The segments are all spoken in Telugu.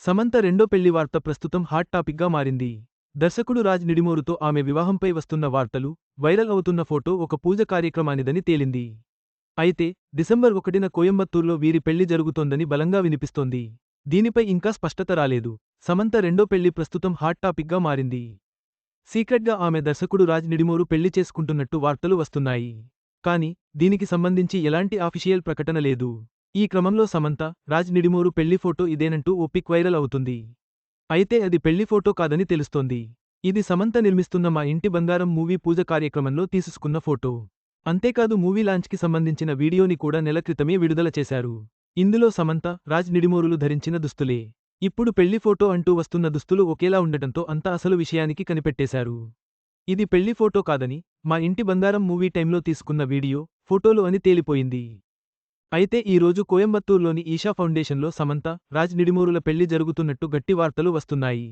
సమంత రెండో పెళ్లి వార్త ప్రస్తుతం హాట్ టాపిక్గా మారింది. దర్శకుడు రాజ్ నిడిమోరుతో ఆమె వివాహంపై వస్తున్న వార్తలు, వైరల్ అవుతున్న ఫోటో ఒక పూజ కార్యక్రమానిదని తేలింది. అయితే, డిసెంబర్ 1న కోయంబత్తూర్లో వీరి పెళ్లి జరుగుతోందని బలంగా వినిపిస్తోంది. దీనిపై ఇంకా స్పష్టత రాలేదు. సమంత రెండో పెళ్లి ప్రస్తుతం హాట్ టాపిక్గా మారింది. సీక్రెట్గా ఆమె దర్శకుడు రాజ్ నిడిమోరు పెళ్లి చేసుకుంటున్నట్టు వార్తలు వస్తున్నాయి. కానీ, దీనికి సంబంధించి ఎలాంటి అఫీషియల్ ప్రకటన లేదు. ఈ క్రమంలో సమంత, రాజ్ నిడిమోరు పెళ్లి ఫోటో ఇదేనంటూ ఓ పిక్ వైరల్ అవుతుంది. అయితే అది పెళ్లి ఫోటో కాదని తెలుస్తోంది. ఇది సమంత నిర్మిస్తున్న మా ఇంటి బంగారం మూవీ పూజ కార్యక్రమంలో తీసుకున్న ఫోటో. అంతేకాదు మూవీ లాంచ్కి సంబంధించిన వీడియోని కూడా నెల క్రితమే విడుదల చేశారు. ఇందులో సమంత, రాజ్ నిడిమోరులు ధరించిన దుస్తులే. ఇప్పుడు పెళ్లి ఫోటో అంటూ వస్తున్న దుస్తులు ఒకేలా ఉండటంతో అంతా అసలు విషయానికి కనిపెట్టేశారు. ఇది పెళ్లి ఫోటో కాదని, మా ఇంటి బంగారం మూవీ టైంలో తీసుకున్న వీడియో, ఫోటోలు అని తేలిపోయింది. అయితే ఈ రోజు కోయంబత్తూర్లోని ఈషా ఫౌండేషన్లో సమంత, రాజ్ నిడిమోరుల పెళ్లి జరుగుతున్నట్టు గట్టి వార్తలు వస్తున్నాయి.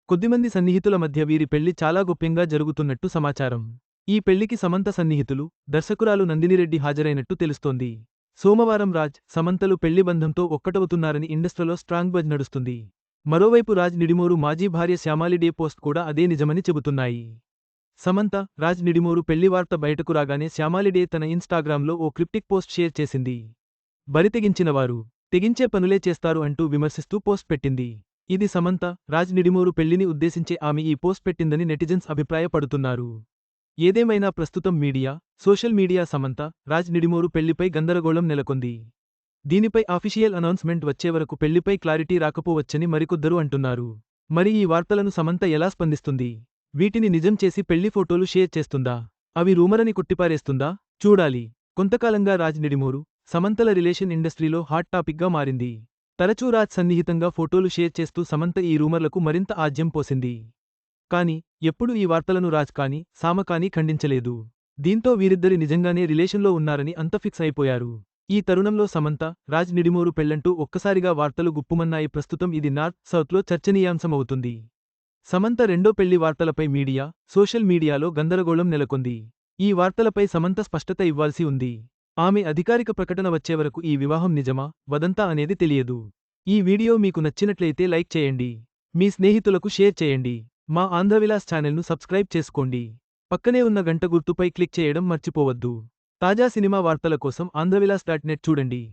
కొద్దిమంది సన్నిహితుల మధ్య వీరి పెళ్లి చాలా గోప్యంగా జరుగుతున్నట్టు సమాచారం. ఈ పెళ్లికి సమంత సన్నిహితులు, దర్శకురాలు నందినిరెడ్డి హాజరైనట్టు తెలుస్తోంది. సోమవారం రాజ్, సమంతలు పెళ్లి బంధంతో ఒక్కటవుతున్నారని ఇండస్ట్రీలో స్ట్రాంగ్ బజ్ నడుస్తుంది. మరోవైపు రాజ్ నిడిమోరు మాజీ భార్య శ్యామాలిడే పోస్ట్ కూడా అదే నిజమని చెబుతున్నాయి. సమంత, రాజ్ నిడిమోరు పెళ్లి వార్త బయటకు రాగానే శ్యామాలిడే తన ఇన్స్టాగ్రామ్లో ఓ క్రిప్టిక్ పోస్ట్ షేర్ చేసింది. బరితెగించినవారు తెగించే పనులే చేస్తారు అంటూ విమర్శిస్తూ పోస్ట్ పెట్టింది. ఇది సమంత, రాజ్ నిడిమోరు పెళ్లిని ఉద్దేశించే ఆమె ఈ పోస్ట్ పెట్టిందని నెటిజన్స్ అభిప్రాయపడుతున్నారు. ఏదేమైనా ప్రస్తుతం media, social media Samantha, Raj Nidimoru పెళ్లిపై గందరగోళం నెలకొంది. దీనిపై అఫీషియల్ అనౌన్స్మెంట్ వచ్చేవరకు పెళ్లిపై క్లారిటీ రాకపోవచ్చని మరికొద్దరు అంటున్నారు. మరి ఈ వార్తలను సమంత ఎలా స్పందిస్తుంది? వీటిని నిజం చేసి పెళ్లి ఫోటోలు షేర్ చేస్తుందా? అవి రూమరని కొట్టిపారేస్తుందా? చూడాలి. కొంతకాలంగా రాజ్ నిడిమోరు, సమంతల రిలేషన్ ఇండస్ట్రీలో హాట్ టాపిక్గా మారింది. తరచూ రాజ్ సన్నిహితంగా ఫోటోలు షేర్ చేస్తూ సమంత ఈ రూమర్లకు మరింత ఆజ్యం పోసింది. కానీ, ఎప్పుడు ఈ వార్తలను రాజ్ కానీ, సామ కానీ ఖండించలేదు. దీంతో వీరిద్దరి నిజంగానే రిలేషన్లో ఉన్నారని అంత ఫిక్స్ అయిపోయారు. ఈ తరుణంలో సమంత, రాజ్ నిడిమోరు పెళ్లంటూ ఒక్కసారిగా వార్తలు గుప్పుమన్నాయి. ప్రస్తుతం ఇది నార్త్, సౌత్లో చర్చనీయాంశమవుతుంది. సమంత రెండో పెళ్లి వార్తలపై మీడియా, సోషల్ మీడియాలో గందరగోళం నెలకొంది. ఈ వార్తలపై సమంత స్పష్టత ఇవ్వాల్సి ఉంది. ఆమె అధికారిక ప్రకటన వచ్చేవరకు ఈ వివాహం నిజమా, వదంతా అనేది తెలియదు. ఈ వీడియో మీకు నచ్చినట్లయితే లైక్ చేయండి. మీ స్నేహితులకు షేర్ చేయండి. మా ఆంధ్రవిలాస్ ఛానల్ను సబ్స్క్రైబ్ చేసుకోండి. పక్కనే ఉన్న గంట గుర్తుపై క్లిక్ చేయడం మర్చిపోవద్దు. తాజా సినిమా వార్తల కోసం ఆంధ్రవిలాస్.net చూడండి.